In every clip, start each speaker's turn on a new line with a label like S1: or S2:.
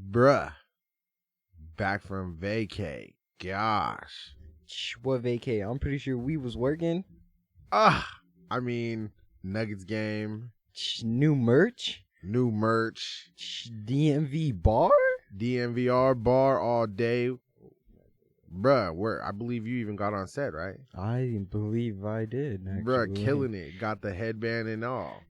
S1: Bruh. Back from vacay. Gosh.
S2: What vacay? I'm pretty sure we was working.
S1: I mean, Nuggets game.
S2: New merch. DMV bar.
S1: DNVR bar all day. Bruh, I believe you even got on set, right?
S2: I believe I did. Actually.
S1: Bruh, killing it. Got the headband and all.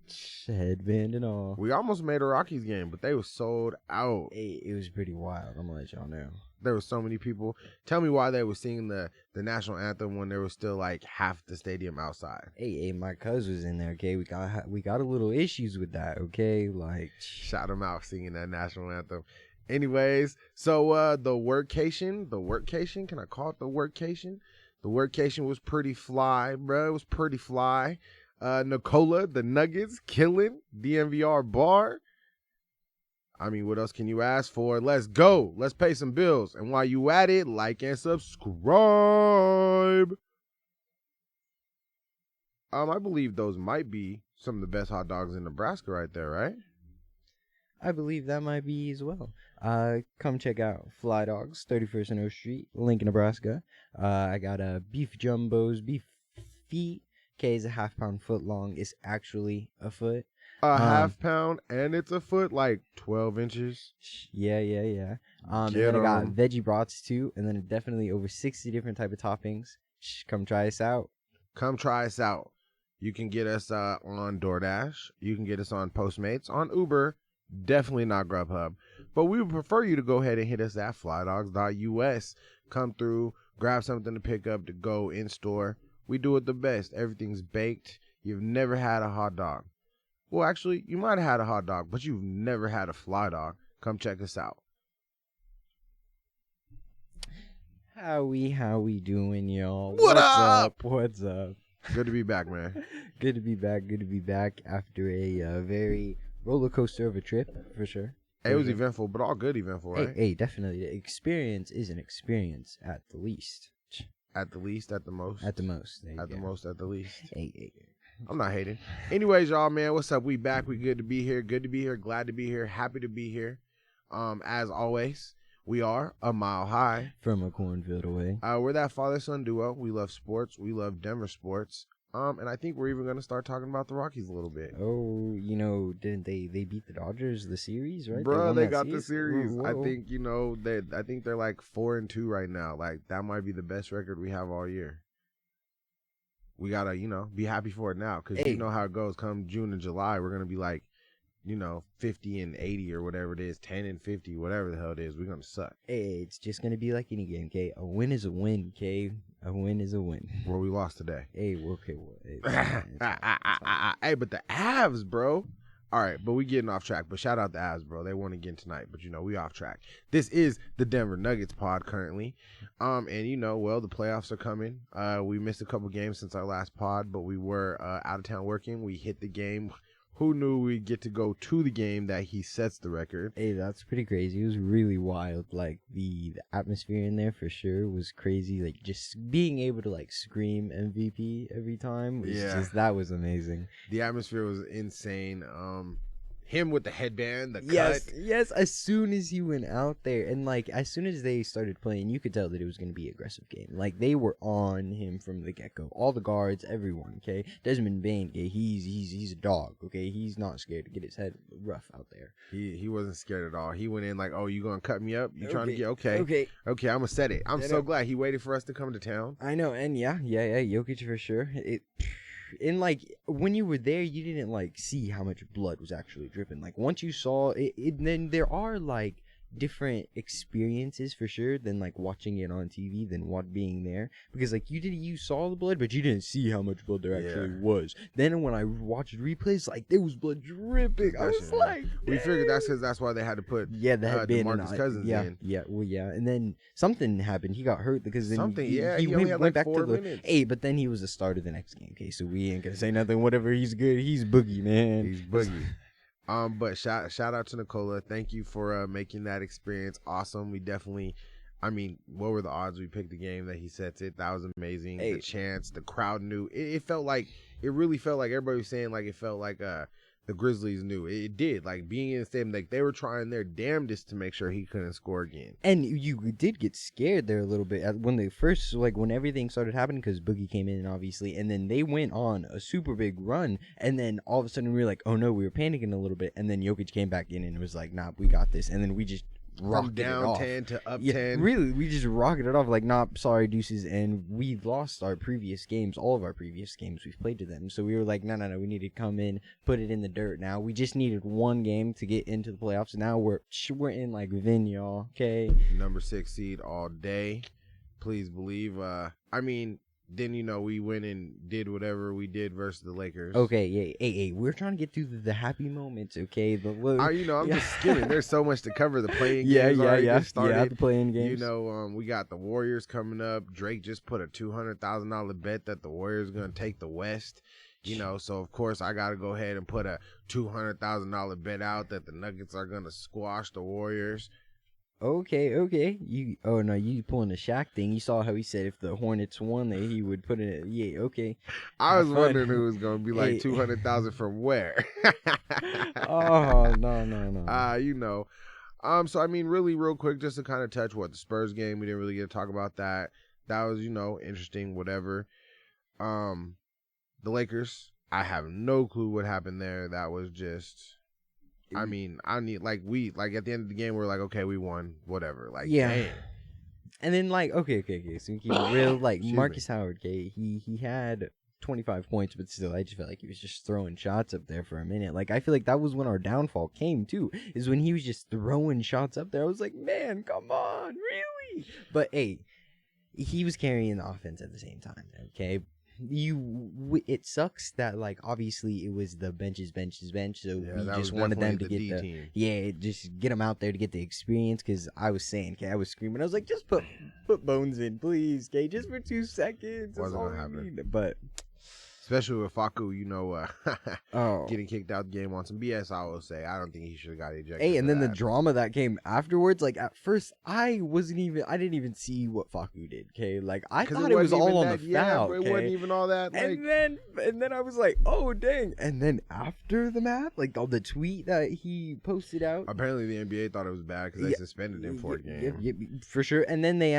S2: Headband and all.
S1: We almost made a Rockies game, but they were sold out.
S2: Hey, it was pretty wild. I'm gonna let y'all know.
S1: There were so many people. Tell me why they were singing the national anthem when there was still like half the stadium outside.
S2: Hey, my cousin was in there. Okay, we got a little issues with that. Okay, like
S1: shout him out singing that national anthem. Anyways, so the workcation, can I call it the workcation? The workation was pretty fly, bro. It was pretty fly. Nicola, the Nuggets, killing. DNVR bar. I mean, what else can you ask for? Let's go. Let's pay some bills. And while you at it, like and subscribe. I believe those might be some of the best hot dogs in Nebraska right there, right?
S2: I believe that might be as well. Come check out Fly Dogs, 31st and O Street, Lincoln, Nebraska. I got beef jumbos, beef feet. Okay, is a half-pound foot long. It's actually a foot.
S1: A half pound, and it's a foot, like 12 inches.
S2: Yeah. And then I got veggie brats too, and then definitely over 60 different type of toppings. Come try us out. You can get us on DoorDash. You can get us on Postmates, on Uber. Definitely not Grubhub. But we would prefer you to go ahead and hit us at flydogs.us. Come through, grab something to pick up to go in store. We do it the best. Everything's baked. You've never had a hot dog. Well, actually, you might have had a hot dog, but you've never had a fly dog. Come check us out. How we doing, y'all?
S1: What's up?
S2: What's up?
S1: Good to be back, man.
S2: Good to be back after a very roller coaster of a trip, for sure.
S1: It was eventful, but all good eventful, right?
S2: Hey, definitely. The experience is an experience at the least.
S1: At the least, at the most.
S2: At the most.
S1: At the most, at the least.
S2: Hey.
S1: I'm not hating. Anyways, y'all, man, what's up? We back. We good to be here. Glad to be here. Happy to be here. As always, we are a mile high
S2: from a cornfield away.
S1: We're that father-son duo. We love sports. We love Denver sports. And I think we're even gonna start talking about the Rockies a little bit.
S2: Oh, didn't they beat the Dodgers the series, right?
S1: Bro, they got the series.
S2: Whoa.
S1: I think I think they're like 4-2 right now. Like that might be the best record we have all year. We gotta, be happy for it now, because you know how it goes. Come June and July, we're gonna be like, 50-80 or whatever it is, 10-50, whatever the hell it is. We're gonna suck.
S2: Hey, it's just gonna be like any game, okay? A win is a win, okay? A win is a win.
S1: Well, we lost today.
S2: Hey, okay,
S1: hey, but the Avs, bro. All right, but we getting off track. But shout out the Avs, bro. They won again tonight, but we off track. This is the Denver Nuggets pod currently. And the playoffs are coming. We missed a couple games since our last pod, but we were out of town working. We hit the game. Who knew we'd get to go to the game that he sets the record?
S2: Hey, that's pretty crazy. It was really wild. Like, the atmosphere in there for sure was crazy. Like, just being able to, scream MVP every time was that was amazing.
S1: The atmosphere was insane. Him with the headband, the
S2: cut.
S1: Yes,
S2: as soon as he went out there, and, as soon as they started playing, you could tell that it was going to be an aggressive game. Like, they were on him from the get-go. All the guards, everyone, okay? Desmond Bane, okay, he's a dog, okay? He's not scared to get his head rough out there.
S1: He wasn't scared at all. He went in like, oh, you going to cut me up? You trying to get, okay, I'm going to set it. I'm so glad he waited for us to come to town.
S2: I know, and yeah, Jokic for sure. And when you were there, you didn't see how much blood was actually dripping. Once you saw it, then there are different experiences for sure than watching it on TV than what being there, because you saw the blood but you didn't see how much blood there actually was. Then when I watched replays, there was blood dripping. I was
S1: we figured that's why they had to put DeMarcus Cousins in.
S2: And then something happened. He got hurt because then
S1: he went back 4 minutes.
S2: But then he was the starter the next game. Okay, so we ain't gonna say nothing. Whatever, he's good. He's boogie, man.
S1: He's boogie. But shout out to Nicola. Thank you for making that experience awesome. We definitely, what were the odds we picked the game that he sets it? That was amazing. The chants, the crowd knew. It really felt like everybody was saying it felt like the the Grizzlies knew. It did. Like, being in the stadium, like, they were trying their damnedest to make sure he couldn't score again.
S2: And you did get scared there a little bit when they first, like, when everything started happening, because Boogie came in, obviously, and then they went on a super big run, and then all of a sudden we were like, oh no, we were panicking a little bit, and then Jokic came back in and was like, nah, we got this, and then we just
S1: from down 10 to up 10.
S2: Really, we just rocketed off like, nah, sorry, deuces, and we lost our previous games, all of our previous games we've played to them. So we were like, no, we need to come in, put it in the dirt now. We just needed one game to get into the playoffs. Now we're in like Vin, y'all, okay?
S1: Number 6 seed all day. Please believe. I mean, then, we went and did whatever we did versus the Lakers.
S2: Okay, yeah. Hey, we're trying to get through the happy moments, okay?
S1: I'm just skimming. There's so much to cover. The playing games already started.
S2: Yeah, the playing games.
S1: We got the Warriors coming up. Drake just put a $200,000 bet that the Warriors are going to take the West. So of course I got to go ahead and put a $200,000 bet out that the Nuggets are going to squash the Warriors.
S2: Okay. You pulling the Shaq thing. You saw how he said if the Hornets won, that he would put it. Yeah, okay.
S1: I was wondering who was gonna be like 200,000 from where.
S2: Oh no.
S1: So I mean, really, real quick, just to kind of touch the Spurs game. We didn't really get to talk about that. That was interesting. Whatever. The Lakers. I have no clue what happened there. That was just. I mean, at the end of the game, we're like, okay, we won, whatever. Like,
S2: yeah.
S1: Damn.
S2: And then, like, okay, so we keep it real, like, Marcus Howard, okay, he had 25 points, but still, I just felt like he was just throwing shots up there for a minute. Like, I feel like that was when our downfall came, too, is when he was just throwing shots up there. I was like, man, come on, really? But, hey, he was carrying the offense at the same time, okay? It sucks that, like, obviously it was the bench's bench, so we just wanted them to get just get them out there to get the experience. Because I was saying, okay, I was screaming, I was like, just put Bones in, please, okay, just for 2 seconds.
S1: Wasn't gonna happen.
S2: But
S1: especially with Facu, getting kicked out the game on some BS. I will say, I don't think he should have got ejected.
S2: Hey, and then the drama that came afterwards. Like, at first, I didn't even see what Facu did. Okay, like, I thought it was all on the foul.
S1: It wasn't even all that. Like...
S2: And then I was like, oh dang! And then after the match, like all the tweet that he posted out.
S1: Apparently, the NBA thought it was bad because they suspended him for a game.
S2: Yeah, for sure. And then they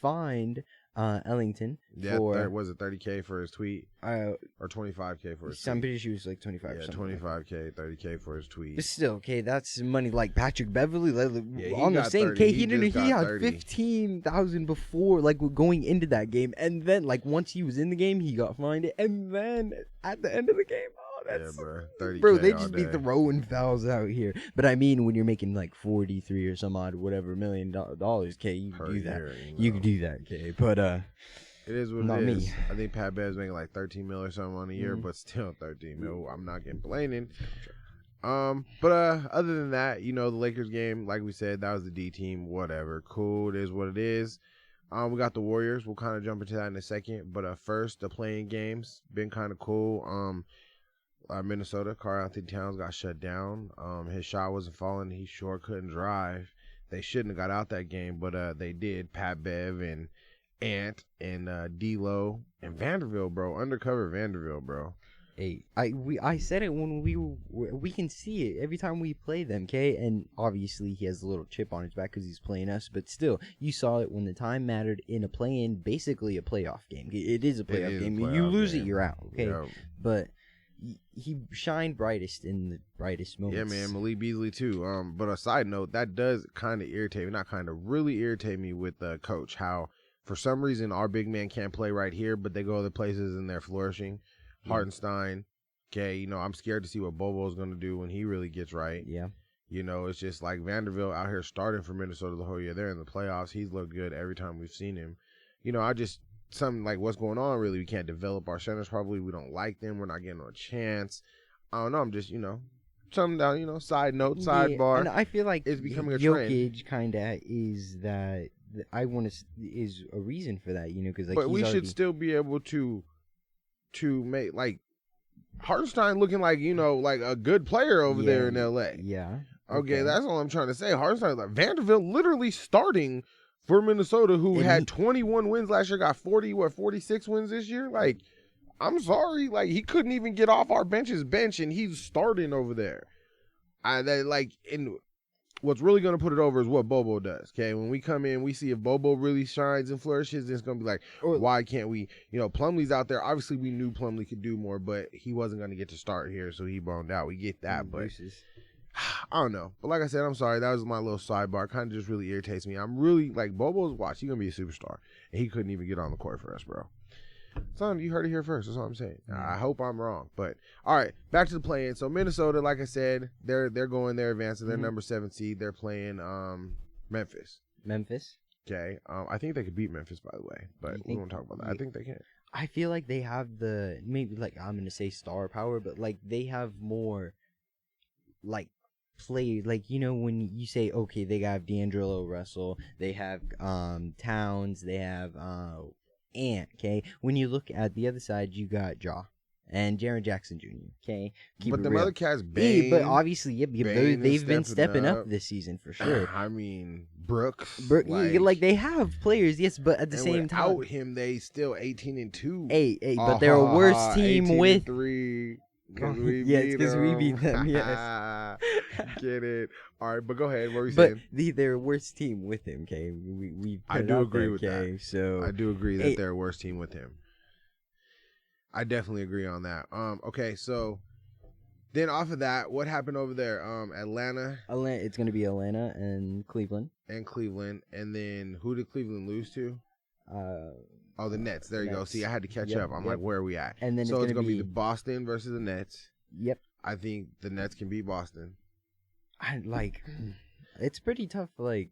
S2: fined Ellington for
S1: was it $30K for his tweet or $25K for his tweet?
S2: I'm pretty sure it was like 25.
S1: Yeah, $25K, $30K for his tweet.
S2: But still, okay, that's money. Like Patrick Beverly, on the same K, he had 15,000 before, like going into that game, and then like once he was in the game, he got fined, and then at the end of the game. That's,
S1: bro. 30K
S2: bro, they just be throwing fouls out here. But I mean, when you're making like 43 or some odd $1 million, okay, you can do that. You can do that, okay. But
S1: it is what it is. I think Pat Bev's making like 13 mil or something on a year, but still 13 mil. I'm not complaining. But other than that, the Lakers game, like we said, that was the D team. Whatever, cool. It is what it is. We got the Warriors. We'll kind of jump into that in a second. But first, the playing games been kind of cool. Minnesota, Karl-Anthony Towns got shut down. His shot wasn't falling. He sure couldn't drive. They shouldn't have got out that game, but they did. Pat Bev and Ant and D-Lo and Vanderbilt, bro. Undercover Vanderbilt, bro.
S2: Hey, I said it when we can see it every time we play them, okay? And obviously he has a little chip on his back because he's playing us, but still, you saw it when the time mattered in a play-in, basically a playoff game. It is a playoff game. You lose it, you're out, okay? Yep. But he shined brightest in the brightest moments.
S1: Yeah, man, Malik Beasley too. But a side note, that does kind of irritate me, not kind of, really irritate me with the coach, how for some reason our big man can't play right here, but they go other places and they're flourishing. Hartenstein, okay, I'm scared to see what Bobo's going to do when he really gets right.
S2: Yeah.
S1: It's just like Vanderbilt out here starting for Minnesota the whole year. They're in the playoffs. He's looked good every time we've seen him. Something like what's going on, really. We can't develop our centers probably. We don't like them. We're not getting a chance. I don't know. I'm just, something down, side note, sidebar.
S2: And I feel like
S1: it's becoming a
S2: Jokic kind of is that, is a reason for that, because like.
S1: But we should still be able to make, like, Hartenstein looking like, like a good player over there in LA.
S2: Yeah.
S1: Okay, that's all I'm trying to say. Hartenstein, like Vanderbilt literally starting for Minnesota, who had 21 wins last year, got 46 wins this year. Like, I'm sorry. Like, he couldn't even get off our bench, and he's starting over there. What's really going to put it over is what Bobo does, okay? When we come in, we see if Bobo really shines and flourishes, it's going to be like, why can't we? Plumlee's out there. Obviously, we knew Plumlee could do more, but he wasn't going to get to start here, so he boned out. We get that, but I don't know. But like I said, I'm sorry. That was my little sidebar. Kind of just really irritates me. I'm really, like, Bobo's watch. He's going to be a superstar, and he couldn't even get on the court for us, bro. Son, you heard it here first. That's all I'm saying. I hope I'm wrong. But, all right, back to the play-in. So, Minnesota, like I said, they're going there, advancing. They're number 7 seed. They're playing Memphis. Okay. I think they could beat Memphis, by the way. But we won't talk about that. I think they can.
S2: I feel like they have maybe, like, I'm going to say star power, but, like, they have more, like, play. Like, when you say, okay, they have D'Angelo Russell, they have Towns, they have Ant, okay? When you look at the other side, you got Ja and Jaren Jackson Jr., okay?
S1: But the other cats, Bane.
S2: But obviously, they've been stepping up this season for sure.
S1: I mean, Brooks.
S2: Like they have players, yes, but at the same time.
S1: Without him, they still 18-2.
S2: Hey, but they're a worse team with
S1: 3.
S2: Because we beat them, yes.
S1: Get it. All right, but go ahead. What were you saying?
S2: But they're a worse team with him, okay?
S1: I do agree with that.
S2: So
S1: I do agree that they're a worse team with him. I definitely agree on that. Okay, so then off of that, what happened over there? Atlanta.
S2: It's going to be Atlanta and Cleveland.
S1: And then who did Cleveland lose to? The Nets. There you go. See, I had to catch up. I'm like, where are we at?
S2: And then
S1: it's going to be the Boston versus the Nets.
S2: Yep.
S1: I think the Nets can beat Boston.
S2: It's pretty tough, but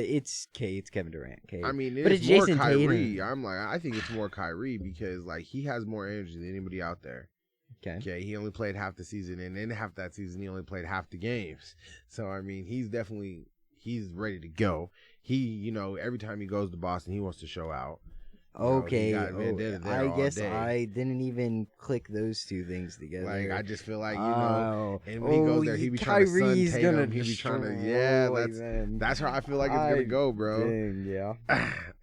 S2: it's Kevin Durant, okay?
S1: I mean,
S2: but
S1: it's
S2: more
S1: Jason
S2: Kyrie.
S1: Tatum. I think it's more Kyrie because, like, he has more energy than anybody out there. Okay, he only played half the season, and in half that season, he only played half the games. So, I mean, he's ready to go. He, every time he goes to Boston, he wants to show out.
S2: Okay, I guess I didn't even click those two things together.
S1: Like, I just feel like, and when he goes there, he be trying to sun Tatum. He be trying to, that's how I feel like it's going to go, bro.
S2: Yeah.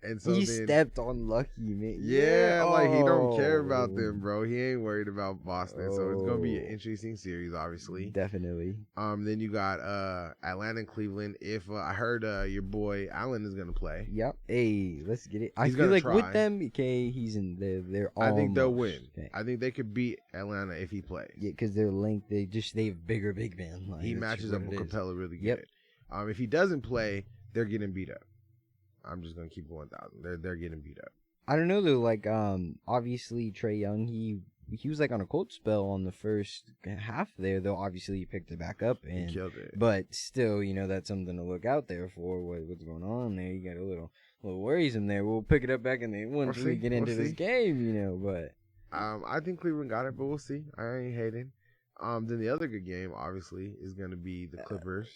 S1: And so
S2: he stepped on Lucky, man.
S1: Yeah, like, he don't care about them, bro. He ain't worried about Boston. So it's going to be an interesting series, obviously.
S2: Definitely.
S1: Then you got Atlanta and Cleveland. If I heard your boy Allen is going to play.
S2: Yep. Hey, let's get it. I feel like with them, okay, he's in there. They're all.
S1: I think they'll win. Okay. I think they could beat Atlanta if he plays.
S2: Yeah, because they're linked. They have bigger big men.
S1: He matches up with Capella really good. Yep. If he doesn't play, they're getting beat up. I'm just gonna keep 1,000. They're getting beat up.
S2: I don't know though. Like obviously Trae Young, he was like on a cold spell on the first half there. Though obviously he picked it back up and
S1: he killed it.
S2: But still, that's something to look out there for. What's going on there? You got a little worrisome there. We'll pick it up back in the once we get into this game, But
S1: I think Cleveland got it, but we'll see. I ain't hating. Then the other good game, obviously, is gonna be the Clippers.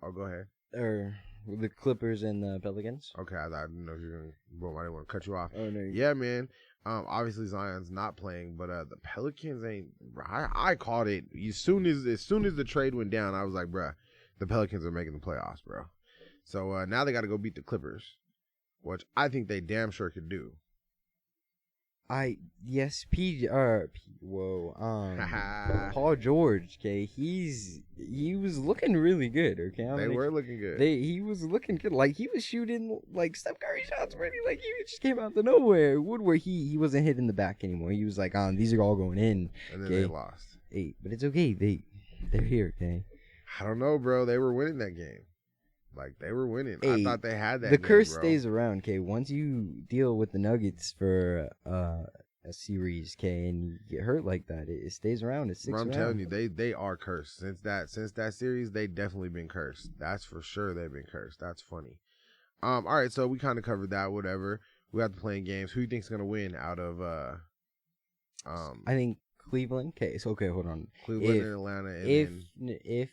S1: Go ahead.
S2: Or the Clippers and the Pelicans.
S1: Okay, I didn't know if you were gonna. Well, I didn't want to cut you off.
S2: Oh no.
S1: Yeah, man. Obviously Zion's not playing, but the Pelicans ain't. I called it as soon as the trade went down. I was like, bruh, the Pelicans are making the playoffs, bro. So now they got to go beat the Clippers, which I think they damn sure could do.
S2: Paul George, okay, he was looking really good, okay.
S1: They were looking good.
S2: He was looking good, like he was shooting like Steph Curry shots, really, like he just came out of nowhere. Woodward, he wasn't hitting the back anymore. He was like, these are all going in,
S1: and then they lost.
S2: Hey, but it's okay. They're here, okay.
S1: I don't know, bro. They were winning that game. Like, they were winning.
S2: Hey,
S1: I thought they had that.
S2: The curse
S1: bro.
S2: stays around, okay? Once you deal with the Nuggets for a series, okay, and you get hurt like that, it stays around. It's 6 rounds.
S1: I'm telling you, they are cursed. Since that series, they definitely been cursed. That's for sure. They've been cursed. That's funny. All right, so we kind of covered that. Whatever. We have to play games. Who do you think's gonna win out of?
S2: I think Cleveland. Okay, so hold on.
S1: Cleveland and Atlanta. And
S2: if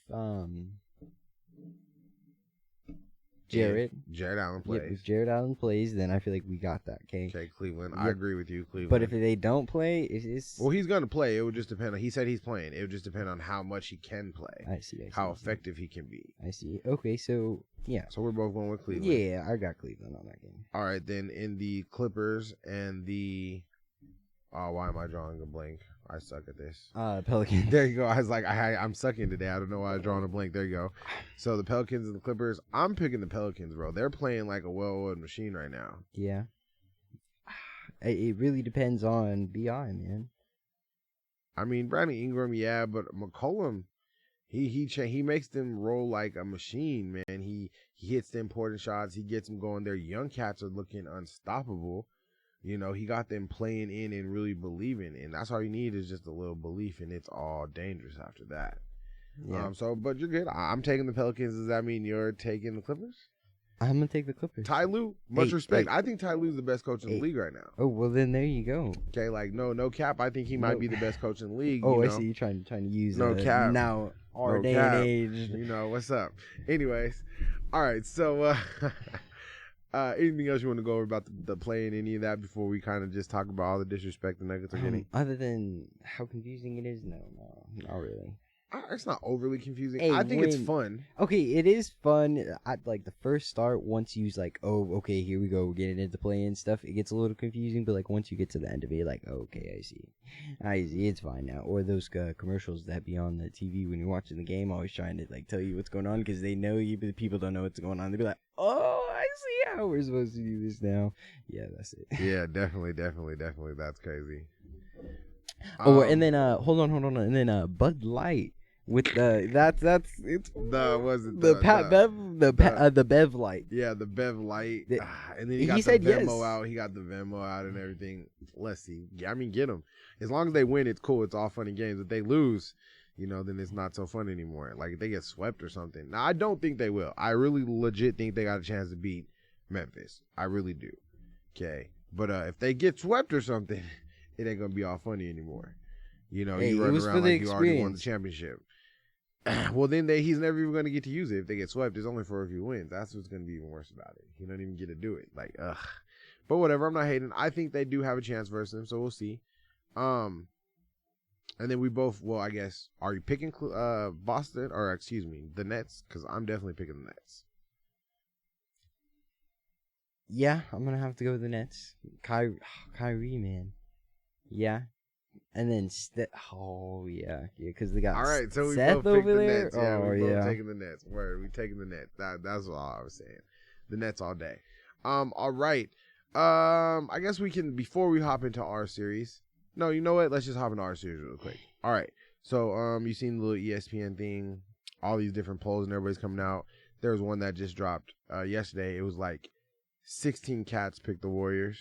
S2: Jared
S1: Allen plays.
S2: If Jared Allen plays, then I feel like we got that. Okay,
S1: Cleveland. Yep. I agree with you, Cleveland.
S2: But if they don't play, it's
S1: well, he's gonna play. It would just depend on. He said he's playing. It would just depend on how much he can play.
S2: I see.
S1: How effective he can be.
S2: I see. Okay, so yeah.
S1: So we're both going with Cleveland.
S2: Yeah, I got Cleveland on that game.
S1: All right, then in the Clippers and the Oh, why am I drawing a blank? I suck at this.
S2: Pelicans.
S1: There you go. I was like, I'm sucking today. I don't know why I'm drawing a blank. There you go. So the Pelicans and the Clippers. I'm picking the Pelicans, bro. They're playing like a well-oiled machine right now.
S2: Yeah. It really depends on BI, man.
S1: I mean, Brandon Ingram, yeah, but McCollum, he makes them roll like a machine, man. He hits the important shots. He gets them going. Their young cats are looking unstoppable. You know, he got them playing in and really believing, and that's all you need is just a little belief, and it's all dangerous after that.
S2: Yeah.
S1: But you're good. I'm taking the Pelicans. Does that mean you're taking the Clippers?
S2: I'm gonna take the Clippers.
S1: Ty Lue, much respect. I think Ty Lue's the best coach in the league right now.
S2: Oh well, then there you go.
S1: Okay, like no cap. I think he might be the best coach in the league.
S2: Oh,
S1: you
S2: I
S1: know?
S2: see you trying to use
S1: no cap
S2: now our
S1: no
S2: day
S1: cap.
S2: and age.
S1: You know what's up. Anyways, all right. So. Anything else you want to go over about the play and any of that before we kind of just talk about all the disrespect the Nuggets are getting?
S2: Other than how confusing it is, no, not really.
S1: It's not overly confusing.
S2: Hey,
S1: I think it's fun.
S2: Okay, it is fun. At like the first start, once you like, oh, okay, here we go, we're getting into play and stuff. It gets a little confusing, but like once you get to the end of it, you're like, oh, okay, I see, it's fine now. Or those commercials that be on the TV when you're watching the game, always trying to like tell you what's going on because they know you, but the people don't know what's going on. They be like, oh, I see how we're supposed to do this now. Yeah, that's it.
S1: Yeah, definitely. That's crazy.
S2: Oh, and then hold on, and then Bud Light. With the Bev Light.
S1: Yeah, the Bev Light. And then he got the Venmo out. He got the Venmo out and everything. Let's see. I mean, get them. As long as they win, it's cool. It's all fun and games. If they lose, you know, then it's not so fun anymore. Like if they get swept or something. Now I don't think they will. I really legit think they got a chance to beat Memphis. I really do. Okay, but if they get swept or something, it ain't gonna be all funny anymore. You know, you run around like you already won the championship. Well, then he's never even going to get to use it if they get swept. It's only for a few wins. That's what's going to be even worse about it. He don't even get to do it. Like, ugh. But whatever. I'm not hating. I think they do have a chance versus them, so we'll see. And then we both, well, I guess, are you picking Boston or, excuse me, the Nets? Because I'm definitely picking the Nets.
S2: Yeah, I'm going to have to go with the Nets. Kyrie, man. Yeah. And then because they got
S1: all right. So we
S2: Seth
S1: both picked the
S2: there.
S1: Nets. Yeah, we both taking the Nets. Word, we taking the Nets. That's all I was saying. The Nets all day. All right. I guess we can before we hop into our series. No, you know what? Let's just hop into our series real quick. All right. So you seen the little ESPN thing? All these different polls and everybody's coming out. There was one that just dropped yesterday. It was like 16 cats picked the Warriors.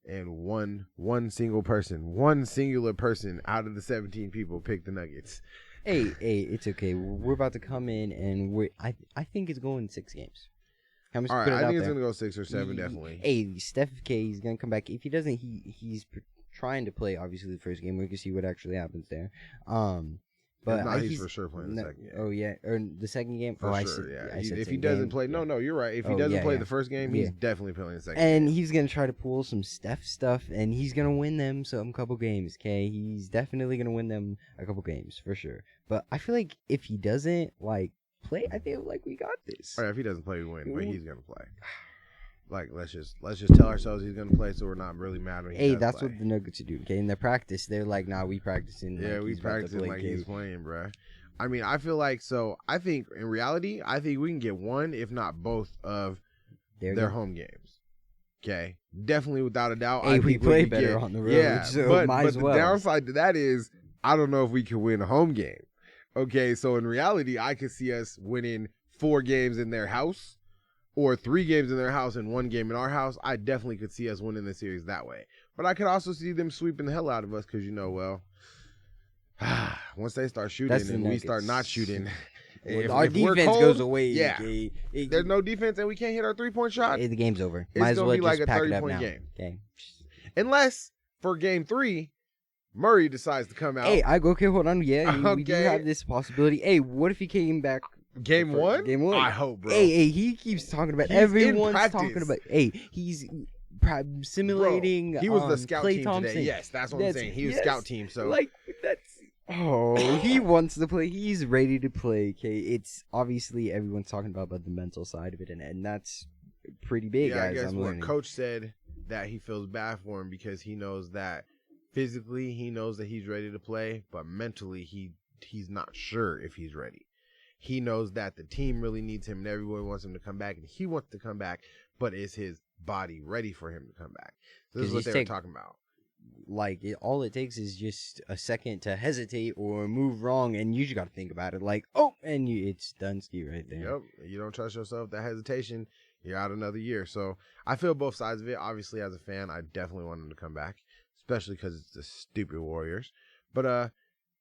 S1: And one singular person out of the 17 people picked the Nuggets.
S2: Hey, it's okay. We're about to come in, and I think it's going 6 games.
S1: All right, I think it's going to go 6 or 7, definitely.
S2: Hey, Steph K, he's going to come back. If he doesn't, he's trying to play, obviously, the first game. We can see what actually happens there. But
S1: he's for sure playing the second game.
S2: Oh, yeah. Or the second game?
S1: For sure, yeah. If he doesn't play... No, you're right. If he doesn't play the first game, he's definitely playing the second game.
S2: And he's going to try to pull some Steph stuff, and he's going to win them some couple games, okay? He's definitely going to win them a couple games, for sure. But I feel like if he doesn't, play, I feel like we got this.
S1: All right, if he doesn't play, we win. But he's going to play. Like, let's just tell ourselves he's going to play so we're not really mad when he does
S2: that's
S1: play.
S2: What the Nuggets do, okay? In their practice, they're like, nah, we practicing.
S1: Yeah, we practicing like he's playing, bruh. I mean, I feel like, I think in reality, we can get one, if not both, of their home games. Okay? Definitely, without a doubt.
S2: Hey, we play better on the road. Yeah, so
S1: but
S2: the
S1: downside to that is, I don't know if we can win a home game. Okay, so in reality, I could see us winning 4 games in their house, or 3 games in their house and 1 game in our house. I definitely could see us winning the series that way. But I could also see them sweeping the hell out of us because, once they start shooting and we start not shooting,
S2: if our defense goes away,
S1: there's no defense and we can't hit our 3-point shot.
S2: The game's over.
S1: It's going to be like a 30-point game.
S2: Okay.
S1: Unless for game 3, Murray decides to come out.
S2: Hey, okay, hold on. Yeah, we do have this possibility. Hey, what if he came back?
S1: Game 1?
S2: Game 1.
S1: I hope, bro.
S2: Hey, he keeps talking about everyone's talking about. Hey, he's simulating.
S1: Bro, he was the scout
S2: Klay
S1: team
S2: Thompson.
S1: today. Yes, that's what I'm saying. He was scout team. So
S2: that's. Oh, he wants to play. He's ready to play. Okay, it's obviously everyone's talking about the mental side of it, and that's pretty big.
S1: Yeah, I guess what Coach said that he feels bad for him because he knows that Physically, he knows that he's ready to play, but mentally, he's not sure if he's ready. He knows that the team really needs him and everyone wants him to come back, and he wants to come back, but is his body ready for him to come back? So this is what they were talking about.
S2: Like, all it takes is just a second to hesitate or move wrong, and you just got to think about it like, oh, and it's done ski right there.
S1: Yep. You don't trust yourself, that hesitation, you're out another year. So I feel both sides of it. Obviously, as a fan, I definitely want him to come back, especially because it's the stupid Warriors. But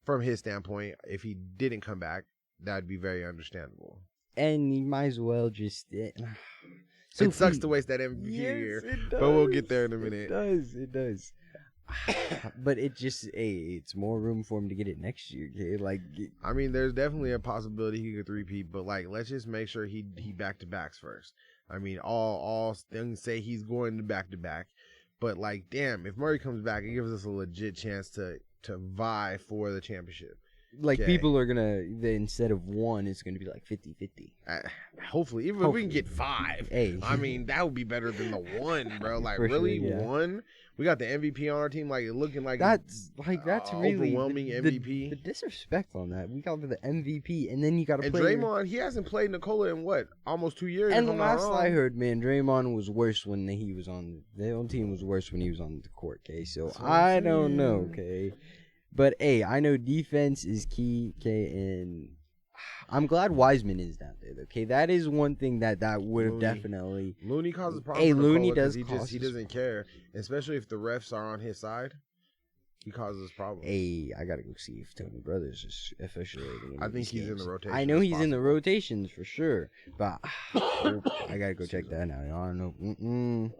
S1: from his standpoint, if he didn't come back, that'd be very understandable.
S2: And you might as well just...
S1: So it sucks to waste that MVP year, but we'll get there in a minute.
S2: It does. But it just, it's more room for him to get it next year. Okay? Like,
S1: I mean, there's definitely a possibility he could repeat, but like, let's just make sure he back to backs first. I mean, all things say he's going to back to back, but like, damn, if Murray comes back, it gives us a legit chance to vie for the championship.
S2: Like, people are gonna, instead of 1, it's gonna be like 50-50.
S1: Hopefully, even if we can get 5.
S2: Hey,
S1: I mean, that would be better than the 1, bro. Like,
S2: For
S1: really,
S2: sure, yeah.
S1: 1? We got the MVP on our team, like, looking like
S2: that's really
S1: overwhelming MVP.
S2: The disrespect on that. We got the MVP, and then you got to play.
S1: And Draymond, he hasn't played Nikola in what, almost 2 years.
S2: And the last I heard, man, Draymond was worse when he was on the own team. Was worse when he was on the court. Okay, so I don't know. Okay. But, hey, I know defense is key, okay, and I'm glad Wiseman is down there, okay? That is one thing that would have definitely...
S1: Looney causes problems.
S2: Hey, Looney does
S1: he doesn't care, especially if the refs are on his side. He causes problems.
S2: Hey, I got to go see if Tony Brothers is officiating.
S1: I think he's in the rotation.
S2: I know he's in the rotations for sure, but I got to go check that out. I don't know.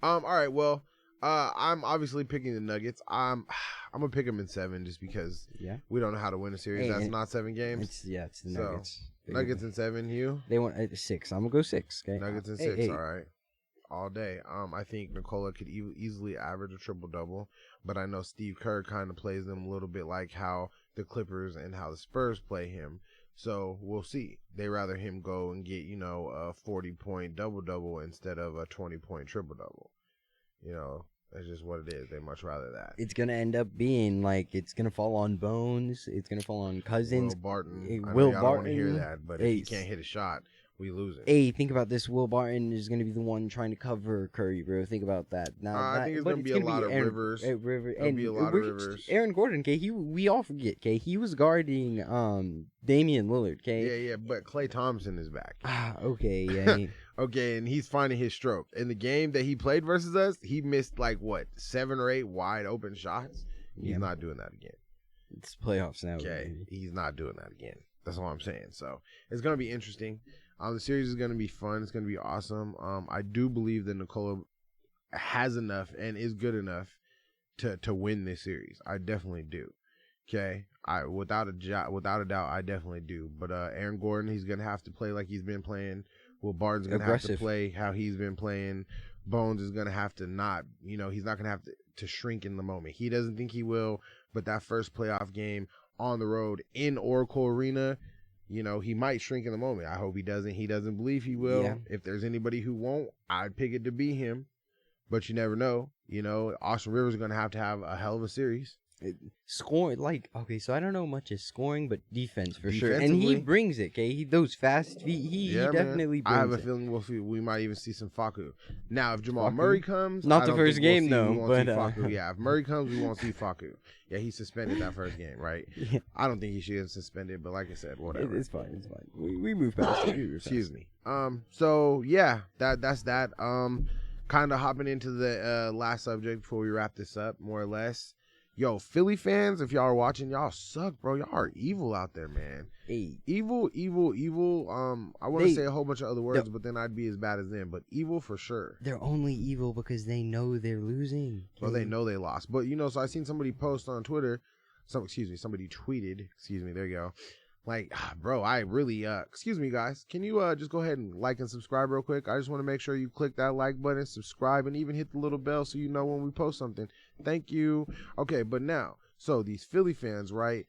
S1: All right, well... I'm obviously picking the Nuggets. I'm gonna pick them in 7 just because we don't know how to win a series. That's not 7 games.
S2: It's the Nuggets.
S1: Nuggets in 7. You?
S2: They want 6. I'm gonna go 6. Okay.
S1: Nuggets in 6. All right. All day. I think Nikola could easily average a triple double, but I know Steve Kerr kind of plays them a little bit like how the Clippers and how the Spurs play him. So we'll see. They rather him go and get a 40-point double double instead of a 20-point triple double. That's just what it is. They much rather that.
S2: It's going to end up being like, it's going to fall on Bones. It's going to fall on Cousins.
S1: Will Barton. I
S2: don't
S1: want to hear that, but if he can't hit a shot, we lose it.
S2: Hey, think about this. Will Barton is going to be the one trying to cover Curry, bro. Think about that. Now,
S1: I think it's going to be a lot of Rivers. It'll be a lot of Rivers.
S2: Aaron Gordon, okay? We all forget, okay? He was guarding Damian Lillard, okay?
S1: Yeah, but Klay Thompson is back.
S2: Okay, yeah.
S1: Okay, and he's finding his stroke. In the game that he played versus us, he missed 7 or 8 wide open shots. He's not doing that again.
S2: It's playoffs now.
S1: Okay, he's not doing that again. That's all I'm saying. So it's going to be interesting. The series is going to be fun. It's going to be awesome. I do believe that Nikola has enough and is good enough to win this series. I definitely do. Okay, without a doubt, I definitely do. But Aaron Gordon, he's going to have to play like he's been playing. Will Barton's going to have to play how he's been playing. Bones is going to have to not, he's not going to have to shrink in the moment. He doesn't think he will, but that first playoff game on the road in Oracle Arena, he might shrink in the moment. I hope he doesn't. He doesn't believe he will. Yeah. If there's anybody who won't, I'd pick it to be him. But you never know. Austin Rivers is going to have a hell of a series.
S2: Scoring, okay, so I don't know much of scoring, but defense for sure. And he brings it, okay? Those fast feet, he definitely brings it.
S1: I have a feeling we might even see some Facu. Now, if Jamal Murray comes...
S2: Not the first game, though. But
S1: yeah, if Murray comes, we won't see Facu. Yeah, he suspended that first game, right? Yeah. I don't think he should have suspended, but like I said, whatever.
S2: It's fine. We move past it.
S1: Excuse me. So, yeah, that's that. Kind of hopping into the last subject before we wrap this up, more or less. Yo, Philly fans, if y'all are watching, y'all suck, bro. Y'all are evil out there, man.
S2: Hey.
S1: Evil. I want to say a whole bunch of other words, but then I'd be as bad as them. But evil for sure.
S2: They're only evil because they know they're losing.
S1: Well, they know they lost. But, so I seen somebody post on Twitter. Somebody tweeted. There you go. Bro, I really, excuse me, guys. Can you just go ahead and like and subscribe real quick? I just want to make sure you click that like button, subscribe, and even hit the little bell so you know when we post something. Thank you. Okay, but now, so these Philly fans, right?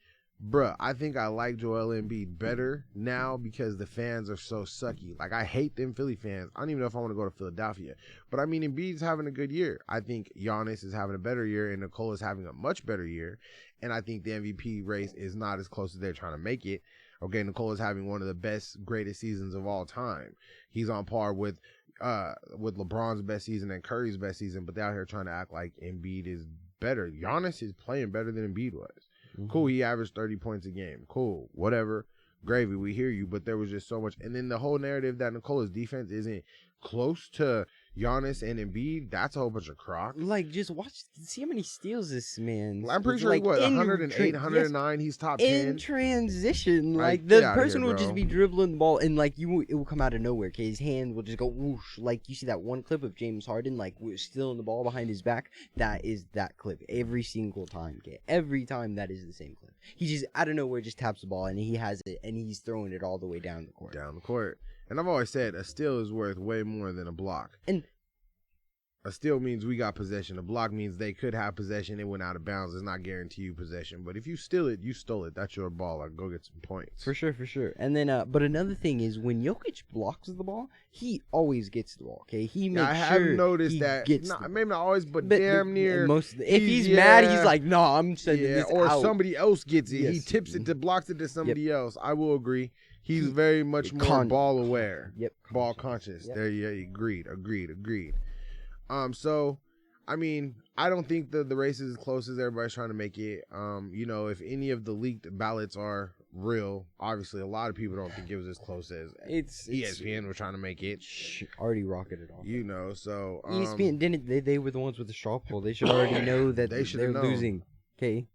S1: Bruh, I think I like Joel Embiid better now because the fans are so sucky. Like, I hate them Philly fans. I don't even know if I want to go to Philadelphia. But, I mean, Embiid's having a good year. I think Giannis is having a better year, and Nicola's having a much better year. And I think the MVP race is not as close as they're trying to make it. Okay, Nicola's having one of the best, greatest seasons of all time. He's on par with LeBron's best season and Curry's best season, but they're out here trying to act like Embiid is better. Giannis is playing better than Embiid was. Mm-hmm. Cool, he averaged 30 points a game. Cool, whatever. Gravy, we hear you, but there was just so much. And then the whole narrative that Nicola's defense isn't close to Giannis and Embiid, that's a whole bunch of crock.
S2: Like, just see how many steals this man.
S1: I'm pretty sure, like, 108, 109, he's top 10.
S2: In transition, like, the person will just be dribbling the ball, and, like, it will come out of nowhere, okay? His hand will just go whoosh. Like, you see that one clip of James Harden, like, stealing the ball behind his back? That is that clip every single time, okay? Every time, that is the same clip. He just, out of nowhere, just taps the ball, and he has it, and he's throwing it all the way down the court.
S1: Down the court. And I've always said a steal is worth way more than a block.
S2: And
S1: a steal means we got possession. A block means they could have possession. It went out of bounds. It's not guarantee you possession. But if you steal it, you stole it. That's your ball. Like, go get some points.
S2: For sure, for sure. And then, but another thing is when Jokic blocks the ball, he always gets the ball. Okay, he makes sure. I have
S1: noticed that. Maybe not always, but damn near.
S2: If he's mad, he's like, "No, I'm sending this
S1: or
S2: out."
S1: Somebody else gets it. Yes. He tips it blocks it to somebody else. I will agree. He's very much more ball aware.
S2: Yep.
S1: Ball conscious. Yep. There you agreed. So, I mean, I don't think the race is as close as everybody's trying to make it. You know, if any of the leaked ballots are real, obviously a lot of people don't think it was as close as ESPN was trying to make it.
S2: Already rocketed off.
S1: You know, so
S2: ESPN didn't they were the ones with the straw poll. They should already know that they're losing. Okay.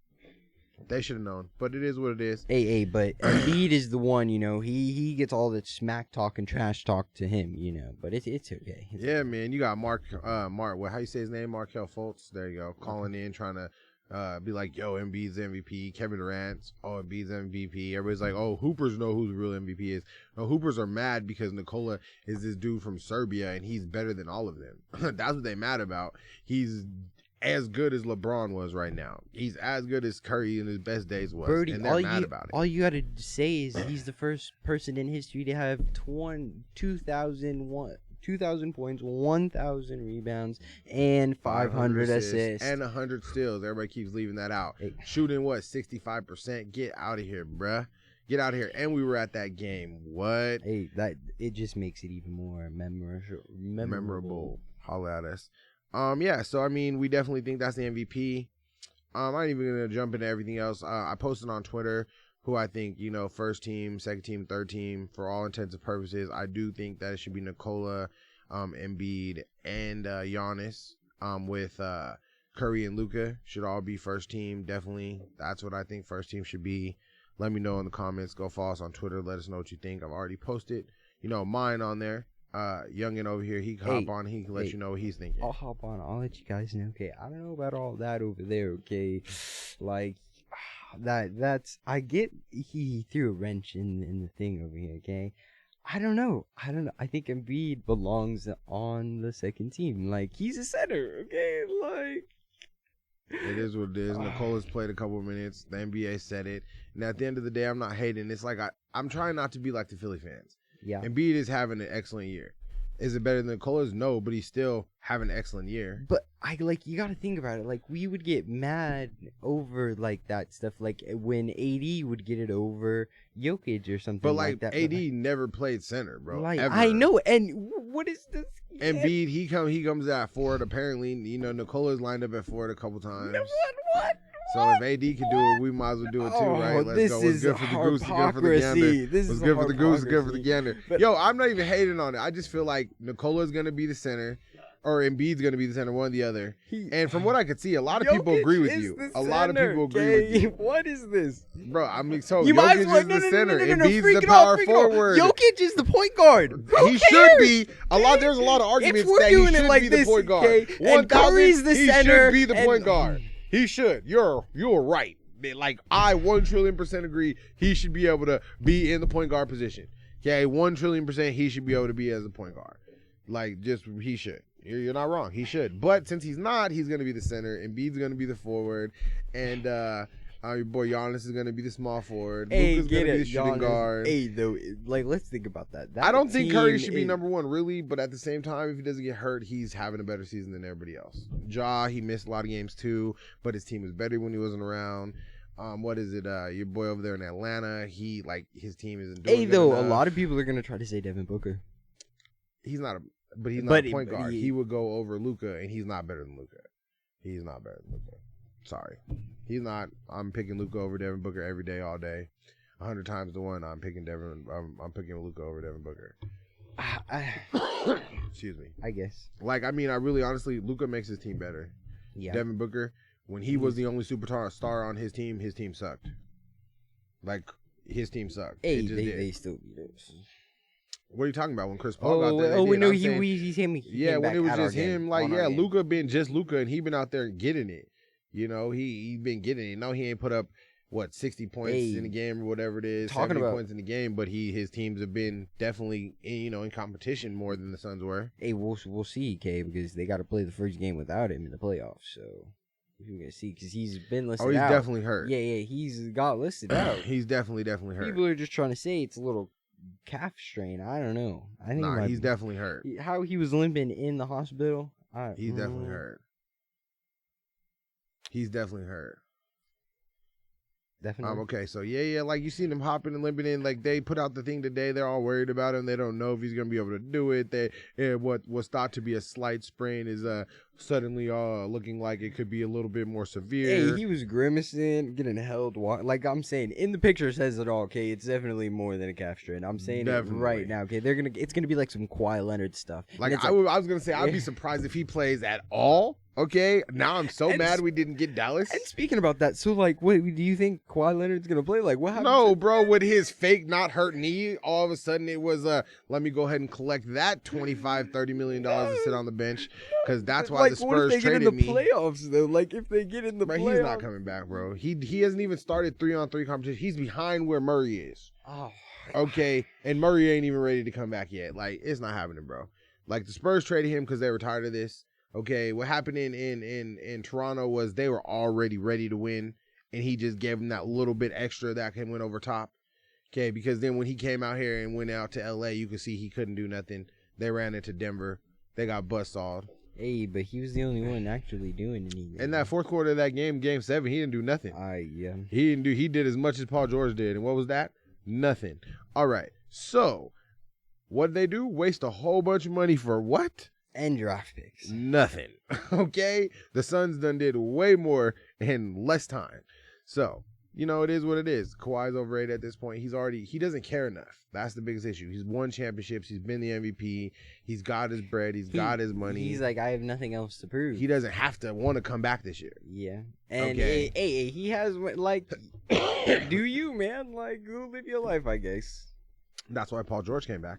S1: They should have known, but it is what it is.
S2: But Embiid is the one, you know. He gets all the smack talk and trash talk to him, you know. But it's okay.
S1: Man. You got Mark. How you say his name? Markelle Fultz. There you go. Calling in, trying to be like, yo, Embiid's MVP. Kevin Durant. Oh, Embiid's MVP. Everybody's like, oh, Hoopers know who the real MVP is. No, Hoopers are mad because Nikola is this dude from Serbia and he's better than all of them. That's what they mad about. He's as good as LeBron was right now. He's as good as Curry in his best days was.
S2: Birdie,
S1: and they're mad about it.
S2: All you got to say is he's the first person in history to have 2,000 points, 1,000 rebounds, and 500 assists.
S1: And 100 steals. Everybody keeps leaving that out. Shooting, 65%? Get out of here, bruh. Get out of here. And we were at that game. What?
S2: It just makes it even more memorable.
S1: Holla at us. So I mean, we definitely think that's the MVP. I'm not even gonna jump into everything else. I posted on Twitter who I think, you know, first team, second team, third team, for all intents and purposes. I do think that it should be Nikola, Embiid, and Giannis. With Curry and Luka should all be first team. Definitely, that's what I think first team should be. Let me know in the comments. Go follow us on Twitter. Let us know what you think. I've already posted, you know, mine on there. Youngin over here, he can hop on, he can let you know what he's thinking.
S2: I'll hop on, I'll let you guys know. Okay, I don't know about all that over there, okay? Like, that's, I get he threw a wrench in the thing over here, okay? I don't know. I think Embiid belongs on the second team. Like, he's a center, okay? Like,
S1: it is what it is. Nicola's played a couple of minutes. The NBA said it. And at the end of the day, I'm not hating. It's like I'm trying not to be like the Philly fans.
S2: Yeah.
S1: Embiid is having an excellent year. Is it better than Nicola's? No, but he's still having an excellent year.
S2: But you got to think about it. Like, we would get mad over like that stuff. Like when AD would get it over Jokic or something.
S1: But like
S2: that.
S1: AD never played center, bro.
S2: Like,
S1: ever.
S2: I know. And what is this?
S1: Embiid, he comes at forward. Apparently, you know, Nicola's lined up at forward a couple times.
S2: What?
S1: So if AD can do it, we might as well do it too, right? Let's go. What's good for the goose is good for the gander. What's good for the goose is good for the gander. Yo, I'm not even hating on it. I just feel like Nicola's going to be the center, or Embiid's going to be the center, one or the other. And from what I could see, a lot of people agree with you. A lot of people agree with you.
S2: What is this?
S1: Bro, I mean, so Jokic is the center. Embiid's the power forward.
S2: Jokic is the point guard.
S1: He should be. There's a lot of arguments that he should be the point guard. 1,000, he should be the point guard. He should. You're right. Like, I 1,000,000,000% agree. He should be able to be in the point guard position. Okay, 1,000,000,000% he should be able to be as a point guard. Like, he should. You're not wrong. He should. But since he's not, he's going to be the center. Embiid's going to be the forward. And Your boy Giannis is gonna be the small forward.
S2: Hey,
S1: Luka's gonna be the shooting
S2: Giannis.
S1: guard.
S2: Hey, though, like let's think about that.
S1: I don't think Curry should be number one, really. But at the same time, if he doesn't get hurt, he's having a better season than everybody else. He missed a lot of games too, but his team was better when he wasn't around. What is it? Your boy over there in Atlanta, his team isn't doing good enough.
S2: A lot of people are gonna try to say Devin Booker.
S1: He's not a point guard. He would go over Luka, and he's not better than Luka. He's not better than Luka. Sorry, he's not. I'm picking Luka over Devin Booker every day, all day, 100 times to 1. I'm picking Luka over Devin Booker. Excuse me.
S2: I guess.
S1: Honestly, Luka makes his team better.
S2: Yeah.
S1: Devin Booker, when he was the only superstar on his team sucked. His team sucked.
S2: Hey, they still beat us.
S1: What are you talking about? When Chris Paul got there?
S2: We know he came.
S1: Yeah, when it was just him, Luka been just Luka, and he been out there getting it. He been getting it. No, he ain't put up 60 points in the game or whatever it is, 70 points in the game, but his teams have been definitely in competition more than the Suns were.
S2: Hey, we'll see, K, because they got to play the first game without him in the playoffs. So we're gonna see because he's been listed out.
S1: Oh, he's definitely hurt.
S2: Yeah, he's got listed out.
S1: He's definitely hurt.
S2: People are just trying to say it's a little calf strain. I don't know. I think
S1: he's definitely hurt.
S2: How he was limping in the hospital.
S1: He's definitely hurt. He's definitely hurt.
S2: Definitely.
S1: Okay, so like you seen him hopping and limping in. Like they put out the thing today. They're all worried about him. They don't know if he's gonna be able to do it. What was thought to be a slight sprain is suddenly looking like it could be a little bit more severe.
S2: Hey, he was grimacing, getting held. Like I'm saying, in the picture says it all. Okay, it's definitely more than a calf strain. I'm saying definitely. It right now. Okay, it's gonna be like some Kawhi Leonard stuff.
S1: I was gonna say I'd be surprised if he plays at all. Okay, now I'm so mad we didn't get Dallas.
S2: And speaking about that, so wait, do you think Kawhi Leonard's gonna play? Like, what happened?
S1: No, bro, with his fake not hurt knee, all of a sudden it was let me go ahead and collect that $25-30 million to sit on the bench because that's why the Spurs traded me.
S2: What if they get in the playoffs though? Like if they get in the playoffs,
S1: he's not coming back, bro. He hasn't even started 3-on-3 competition. He's behind where Murray is.
S2: Oh,
S1: okay, and Murray ain't even ready to come back yet. Like it's not happening, bro. Like the Spurs traded him because they were tired of this. Okay, what happened in Toronto was they were already ready to win, and he just gave them that little bit extra that can win over top. Okay, because then when he came out here and went out to L.A., you could see he couldn't do nothing. They ran into Denver. They got buzzsawed.
S2: Hey, but he was the only one actually doing anything.
S1: In that fourth quarter of that game, Game 7, he didn't do nothing.
S2: Yeah.
S1: He did as much as Paul George did, and what was that? Nothing. All right, so what did they do? Waste a whole bunch of money for what?
S2: And draft picks.
S1: Nothing. Okay? The Suns done did way more in less time. So, it is what it is. Kawhi's overrated at this point. He doesn't care enough. That's the biggest issue. He's won championships. He's been the MVP. He's got his bread. He's got his money.
S2: He's like, I have nothing else to prove.
S1: He doesn't have to want to come back this year.
S2: Yeah. And he has, do you, man? Like, go live your life, I guess.
S1: That's why Paul George came back.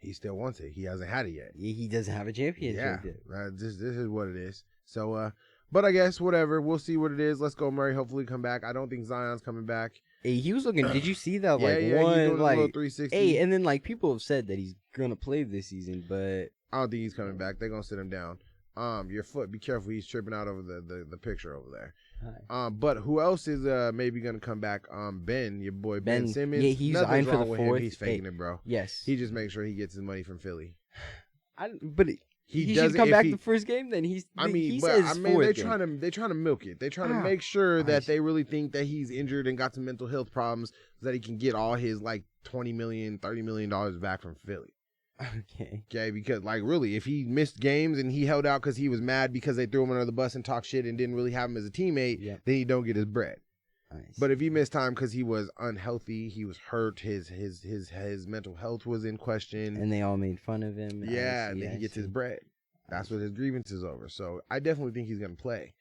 S1: He still wants it. He hasn't had it yet.
S2: He doesn't have a championship yet.
S1: This is what it is. So, but I guess whatever. We'll see what it is. Let's go, Murray. Hopefully come back. I don't think Zion's coming back.
S2: Hey, he was looking. Did you see that?
S1: He's doing a little 360.
S2: Hey, and then people have said that he's gonna play this season, but
S1: I don't think he's coming back. They're gonna sit him down. Your foot. Be careful. He's tripping out over the picture over there. But who else is maybe gonna come back? Your boy Ben Simmons.
S2: Yeah, he's eyeing for the fourth.
S1: He's faking it, bro.
S2: Yes.
S1: He just makes sure he gets his money from Philly.
S2: He should come back the first game. Then they're
S1: trying to milk it. They're trying to make sure that they really think that he's injured and got some mental health problems, so that he can get all his $20 million, $30 million back from Philly. Okay, because really, if he missed games and he held out because he was mad because they threw him under the bus and talked shit and didn't really have him as a teammate, then he don't get his bread. But if he missed time because he was unhealthy, he was hurt, his mental health was in question,
S2: and they all made fun of him.
S1: And then he gets his bread. That's what his grievance is over. So I definitely think he's gonna play,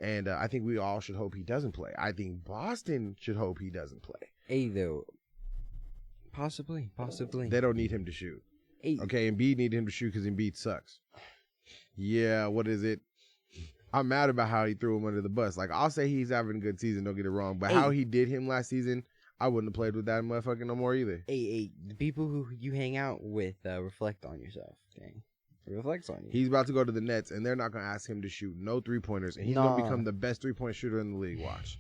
S1: and I think we all should hope he doesn't play. I think Boston should hope he doesn't play.
S2: Hey, though, possibly.
S1: They don't need him to shoot. Okay, Embiid need him to shoot because Embiid sucks. Yeah, what is it? I'm mad about how he threw him under the bus. I'll say he's having a good season, don't get it wrong. But how he did him last season, I wouldn't have played with that motherfucker no more either.
S2: The people who you hang out with reflect on yourself. Okay? It reflects on you.
S1: He's about to go to the Nets, and they're not going to ask him to shoot no three-pointers. And he's going to become the best three-point shooter in the league. Watch.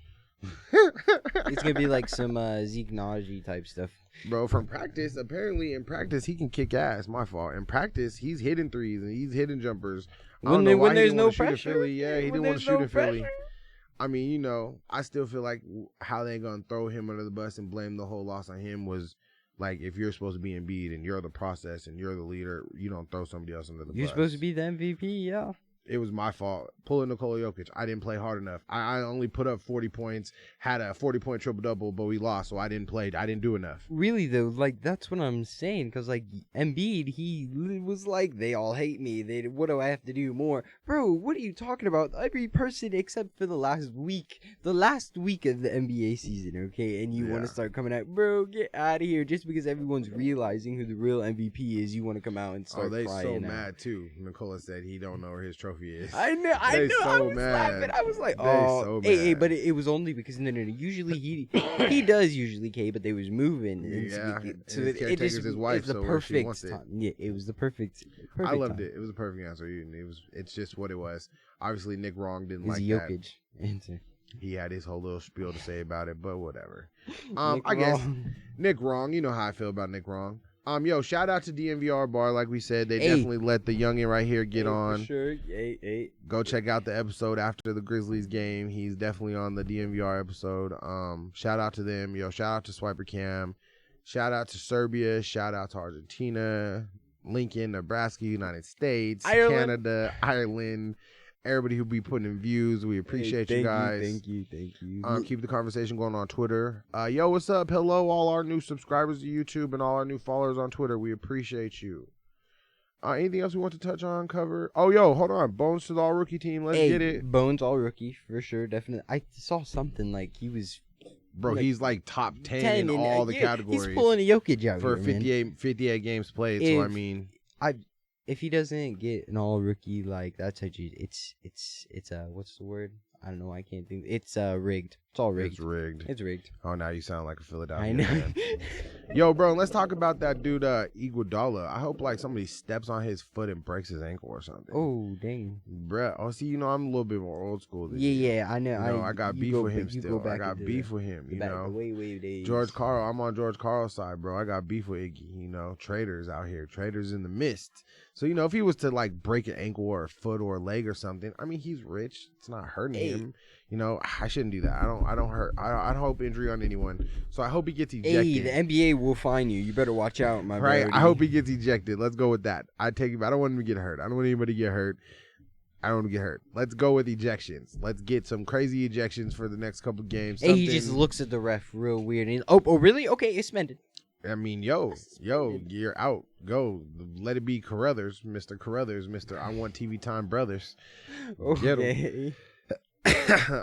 S2: It's gonna be like some Zeke Najee type stuff.
S1: Bro, from practice, apparently in practice he can kick ass. My fault. In practice, he's hitting threes and he's hitting jumpers. I don't know why he didn't want to shoot in Philly. Yeah, he didn't want to shoot in Philly. I mean, you know, I still feel like how they gonna throw him under the bus and blame the whole loss on him was like, if you're supposed to be Embiid and you're the process and you're the leader, you don't throw somebody else under the bus.
S2: You're supposed to be the MVP, yeah.
S1: It was my fault. Pulling Nikola Jokic. I didn't play hard enough. I only put up 40 points, had a 40-point triple-double, but we lost, so I didn't play. I didn't do enough.
S2: Really, though, like, that's what I'm saying, because, like, Embiid, he was like, they all hate me. What do I have to do more? Bro, what are you talking about? Every person except for the last week of the NBA season, okay? And you want to start coming out, bro, get out of here. Just because everyone's realizing who the real MVP is, you want to come out and start crying.
S1: Oh, they so mad, too. Nikola said he don't know where his trophy is.
S2: I know. So I was laughing. I was like, oh, so hey, but it was only because no. Usually he does usually but they was moving.
S1: So it just his wife.
S2: It's the perfect time. Yeah, it was the perfect.
S1: I loved it. It was a perfect answer. It's just what it was. Obviously, Nick Wrong didn't like
S2: Jokic answer.
S1: He had his whole little spiel to say about it, but whatever. I guess Nick Wrong. You know how I feel about Nick Wrong. Yo, shout out to DNVR Bar. Like we said, they definitely let the youngin right here get on.
S2: For sure.
S1: Go check out the episode after the Grizzlies game. He's definitely on the DNVR episode. Shout out to them. Yo, shout out to Swiper Cam. Shout out to Serbia. Shout out to Argentina, Lincoln, Nebraska, United States, Canada, Ireland. Everybody who be putting in views, we appreciate you guys.
S2: Thank you.
S1: Keep the conversation going on Twitter. Yo, what's up? Hello, all our new subscribers to YouTube and all our new followers on Twitter. We appreciate you. Anything else we want to touch on, cover? Oh, yo, hold on. Bones to the all rookie team. Let's get it.
S2: Bones all rookie for sure, definitely. I saw something like he was.
S1: Bro, he's like top 10 in all the categories.
S2: He's pulling a Jokic out
S1: for
S2: here,
S1: 58 games played. So I mean,
S2: if he doesn't get an all rookie, like that's actually it's what's the word? I don't know. I can't think. It's rigged. It's all rigged. It's rigged.
S1: Oh, now you sound like a Philadelphia
S2: I know.
S1: fan. Yo, bro, let's talk about that dude, Iguodala. I hope like somebody steps on his foot and breaks his ankle or something.
S2: Oh, dang.
S1: Bruh. Oh, see, I'm a little bit more old school than you.
S2: Yeah, I know.
S1: I got beef with him still. I got beef with him, you know.
S2: Way days.
S1: George Karl, I'm on George Karl's side, bro. I got beef with Iggy, you know. Traders out here. Traders in the mist. So, you know, if he was to like break an ankle or a foot or a leg or something, I mean, he's rich. It's not hurting him. You know, I shouldn't do that. I don't hope injury on anyone. So I hope he gets ejected.
S2: Hey, the NBA will find you. You better watch out, my
S1: right.
S2: buddy.
S1: I hope he gets ejected. Let's go with that. I don't want him to get hurt. I don't want anybody to get hurt. I don't want to get hurt. Let's go with ejections. Let's get some crazy ejections for the next couple games.
S2: Hey, he just looks at the ref real weird. And oh, really? Okay, it's suspended.
S1: I mean, yo, you're out. Go. Let it be Carruthers, Mr. Carruthers, Mr. I Want TV Time Brothers.
S2: Okay.
S1: Get him.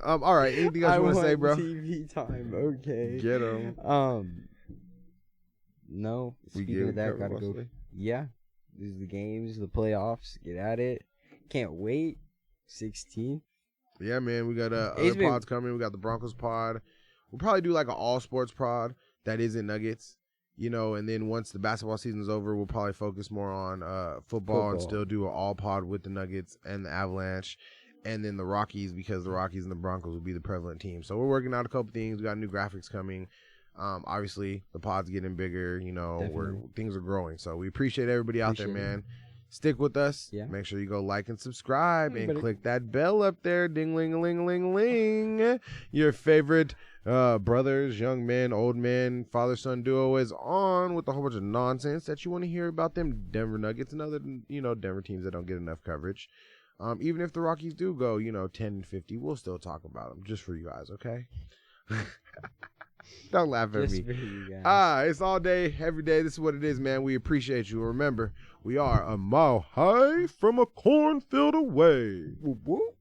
S1: All right. Anything else you want to say, bro?
S2: TV time. Okay.
S1: Get him.
S2: No. Speaking of that, gotta go. Yeah. These are the games, the playoffs. Get at it. Can't wait. 16.
S1: Yeah, man. We got other pods coming. We got the Broncos pod. We'll probably do like an all sports pod that isn't Nuggets. You know, and then once the basketball season's over, we'll probably focus more on football and still do an all pod with the Nuggets and the Avalanche. And then the Rockies, because the Rockies and the Broncos will be the prevalent team. So we're working out a couple things. We got new graphics coming. Obviously, the pod's getting bigger. You know, things are growing. So we appreciate everybody out there, man. Stick with us.
S2: Yeah.
S1: Make sure you go like and subscribe and click that bell up there. Ding-ling-a-ling-a-ling-a-ling. Your favorite brothers, young men, old men, father-son duo is on with a whole bunch of nonsense that you want to hear about them Denver Nuggets and other, Denver teams that don't get enough coverage. Even if the Rockies do go, 10-50, we'll still talk about them just for you guys, okay? Don't laugh at me. It's all day, every day. This is what it is, man. We appreciate you. Remember, we are a mile high from a cornfield away. Whoop, whoop.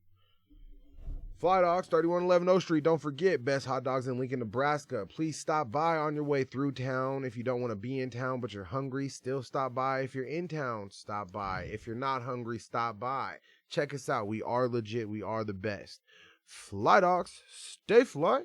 S1: Fly Dogs, 3111 O Street. Don't forget, best hot dogs in Lincoln, Nebraska. Please stop by on your way through town. If you don't want to be in town but you're hungry, still stop by. If you're in town, stop by. If you're not hungry, stop by. Check us out. We are legit. We are the best. Fly Dogs, stay fly.